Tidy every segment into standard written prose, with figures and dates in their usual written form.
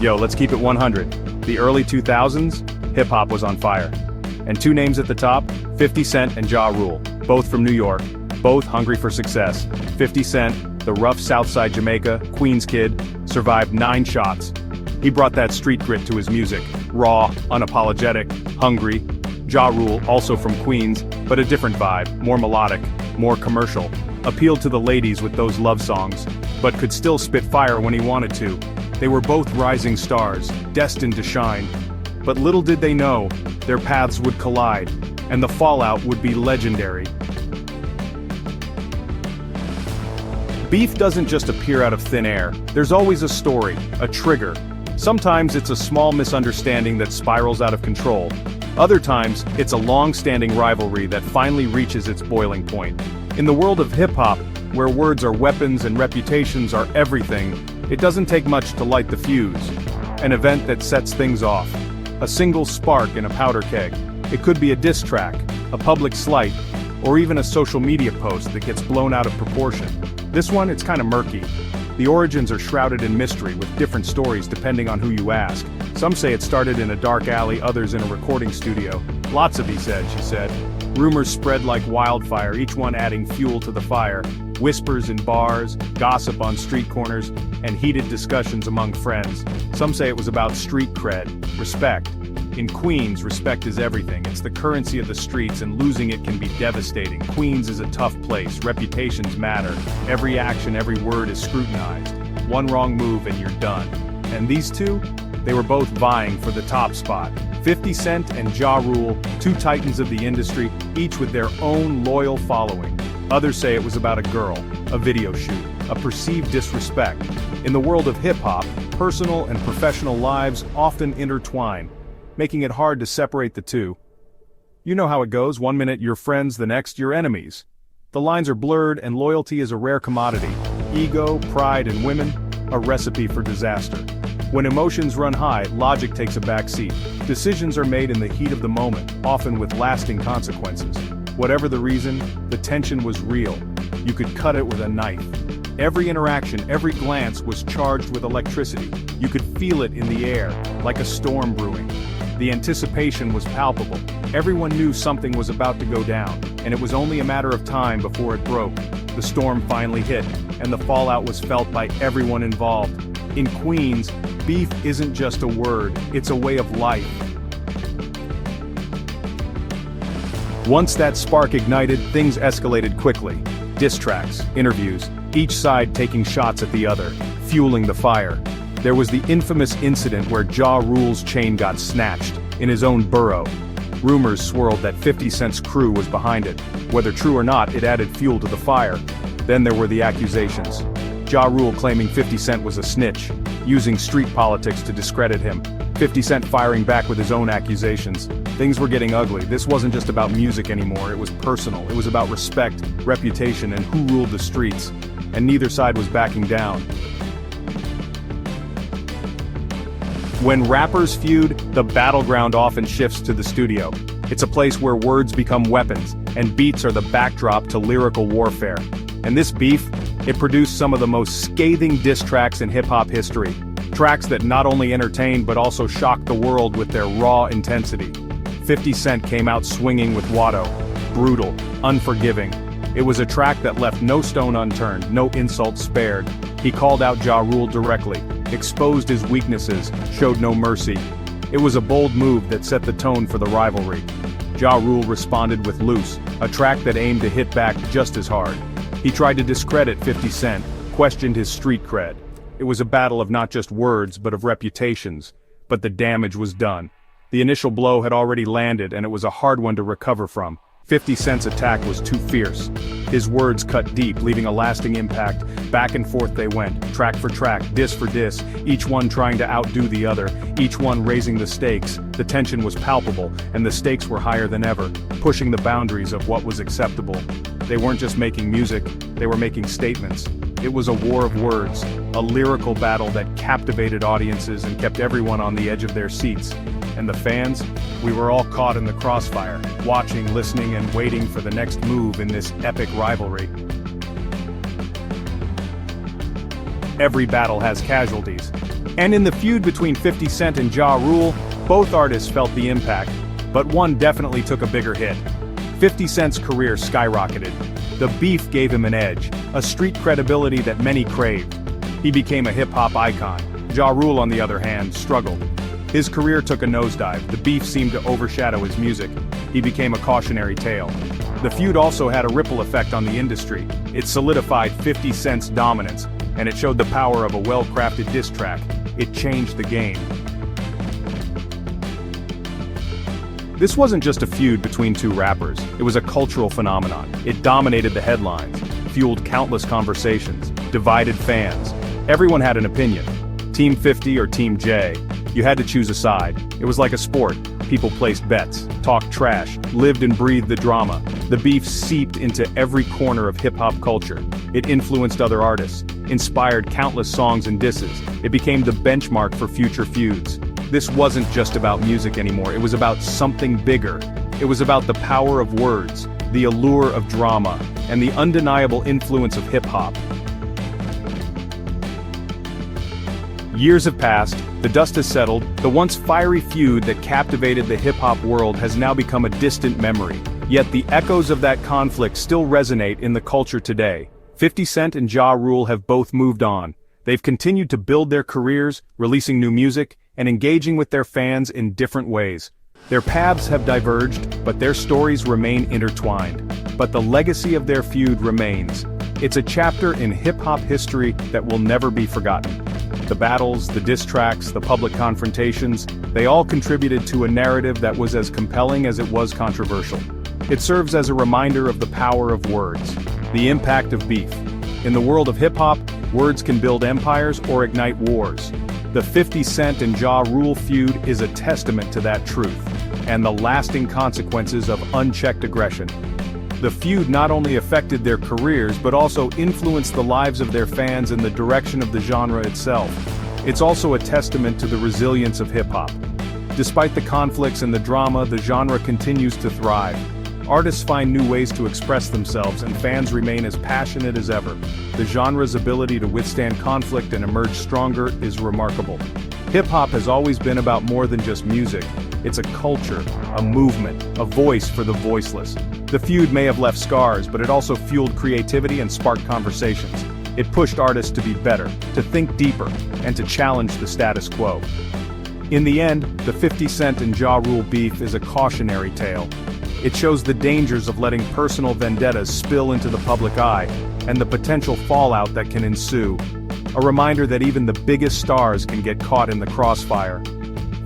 Yo, let's keep it 100. The early 2000s, hip-hop was on fire. And two names at the top, 50 Cent and Ja Rule, both from New York, both hungry for success. 50 Cent, the rough Southside Jamaica, Queens kid, survived 9 shots. He brought that street grit to his music, raw, unapologetic, hungry. Ja Rule, also from Queens, but a different vibe, more melodic, more commercial. Appealed to the ladies with those love songs, but could still spit fire when he wanted to. They were both rising stars, destined to shine. But little did they know, their paths would collide, and the fallout would be legendary. Beef doesn't just appear out of thin air. There's always a story, a trigger. Sometimes it's a small misunderstanding that spirals out of control. Other times, it's a long-standing rivalry that finally reaches its boiling point. In the world of hip-hop, where words are weapons and reputations are everything, it doesn't take much to light the fuse. An event that sets things off. A single spark in a powder keg. It could be a diss track, a public slight, or even a social media post that gets blown out of proportion. This one, it's kinda murky. The origins are shrouded in mystery with different stories depending on who you ask. Some say it started in a dark alley, others in a recording studio. Lots of he said, she said. Rumors spread like wildfire, each one adding fuel to the fire. Whispers in bars, gossip on street corners, and heated discussions among friends. Some say it was about street cred, respect. In Queens, respect is everything. It's the currency of the streets, and losing it can be devastating. Queens is a tough place, reputations matter. Every action, every word is scrutinized. One wrong move and you're done. And these two? They were both vying for the top spot. 50 Cent and Ja Rule, two titans of the industry, each with their own loyal following. Others say it was about a girl, a video shoot, a perceived disrespect. In the world of hip-hop, personal and professional lives often intertwine, making it hard to separate the two. You know how it goes, one minute you're friends, the next you're enemies. The lines are blurred and loyalty is a rare commodity. Ego, pride, and women, a recipe for disaster. When emotions run high, logic takes a backseat. Decisions are made in the heat of the moment, often with lasting consequences. Whatever the reason, the tension was real. You could cut it with a knife. Every interaction, every glance was charged with electricity. You could feel it in the air, like a storm brewing. The anticipation was palpable. Everyone knew something was about to go down, and it was only a matter of time before it broke. The storm finally hit, and the fallout was felt by everyone involved. In Queens, beef isn't just a word, it's a way of life. Once that spark ignited, things escalated quickly. Diss tracks, interviews, each side taking shots at the other, fueling the fire. There was the infamous incident where Ja Rule's chain got snatched, in his own burrow. Rumors swirled that 50 Cent's crew was behind it. Whether true or not, it added fuel to the fire. Then there were the accusations. Ja Rule claiming 50 Cent was a snitch, using street politics to discredit him. 50 Cent firing back with his own accusations. Things were getting ugly. This wasn't just about music anymore, it was personal. It was about respect, reputation, and who ruled the streets. And neither side was backing down. When rappers feud, the battleground often shifts to the studio. It's a place where words become weapons, and beats are the backdrop to lyrical warfare. And this beef, it produced some of the most scathing diss tracks in hip-hop history. Tracks that not only entertained but also shocked the world with their raw intensity. 50 Cent came out swinging with Watto. Brutal, unforgiving. It was a track that left no stone unturned, no insult spared. He called out Ja Rule directly, exposed his weaknesses, showed no mercy. It was a bold move that set the tone for the rivalry. Ja Rule responded with Loose, a track that aimed to hit back just as hard. He tried to discredit 50 Cent, questioned his street cred. It was a battle of not just words but of reputations. But the damage was done. The initial blow had already landed and it was a hard one to recover from. 50 Cent's attack was too fierce. His words cut deep, leaving a lasting impact. Back and forth they went, track for track, diss for diss, each one trying to outdo the other, each one raising the stakes. The tension was palpable, and the stakes were higher than ever, pushing the boundaries of what was acceptable. They weren't just making music, they were making statements. It was a war of words, a lyrical battle that captivated audiences and kept everyone on the edge of their seats. And the fans? We were all caught in the crossfire, watching, listening, and waiting for the next move in this epic rivalry. every battle has casualties. And in the feud between 50 Cent and Ja Rule, both artists felt the impact, but one definitely took a bigger hit. 50 Cent's career skyrocketed. The beef gave him an edge, a street credibility that many craved. He became a hip-hop icon. Ja Rule, on the other hand, struggled. His career took a nosedive. The beef seemed to overshadow his music. He became a cautionary tale. The feud also had a ripple effect on the industry. It solidified 50 Cent's dominance, and it showed the power of a well-crafted diss track. It changed the game. This wasn't just a feud between two rappers, it was a cultural phenomenon. It dominated the headlines, fueled countless conversations, divided fans. Everyone had an opinion. Team 50 or Team J. You had to choose a side. It was like a sport. People placed bets, talked trash, lived and breathed the drama. The beef seeped into every corner of hip-hop culture. It influenced other artists, inspired countless songs and disses. It became the benchmark for future feuds. This wasn't just about music anymore, it was about something bigger. It was about the power of words, the allure of drama, and the undeniable influence of hip-hop. Years have passed, the dust has settled, the once fiery feud that captivated the hip-hop world has now become a distant memory. Yet the echoes of that conflict still resonate in the culture today. 50 Cent and Ja Rule have both moved on. They've continued to build their careers, releasing new music, and engaging with their fans in different ways. Their paths have diverged, but their stories remain intertwined. But the legacy of their feud remains. It's a chapter in hip-hop history that will never be forgotten. The battles, the diss tracks, the public confrontations, they all contributed to a narrative that was as compelling as it was controversial. It serves as a reminder of the power of words, the impact of beef. In the world of hip-hop, words can build empires or ignite wars. The 50 Cent and Ja Rule feud is a testament to that truth, and the lasting consequences of unchecked aggression. The feud not only affected their careers but also influenced the lives of their fans and the direction of the genre itself. It's also a testament to the resilience of hip-hop. Despite the conflicts and the drama, the genre continues to thrive. Artists find new ways to express themselves and fans remain as passionate as ever. The genre's ability to withstand conflict and emerge stronger is remarkable. Hip-hop has always been about more than just music. It's a culture, a movement, a voice for the voiceless. The feud may have left scars, but it also fueled creativity and sparked conversations. It pushed artists to be better, to think deeper, and to challenge the status quo. In the end, the 50 Cent and Ja Rule beef is a cautionary tale. It shows the dangers of letting personal vendettas spill into the public eye, and the potential fallout that can ensue. A reminder that even the biggest stars can get caught in the crossfire.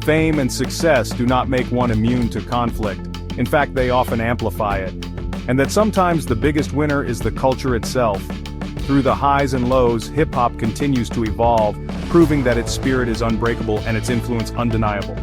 Fame and success do not make one immune to conflict. In fact, they often amplify it. And that sometimes the biggest winner is the culture itself. Through the highs and lows, hip-hop continues to evolve, proving that its spirit is unbreakable and its influence undeniable.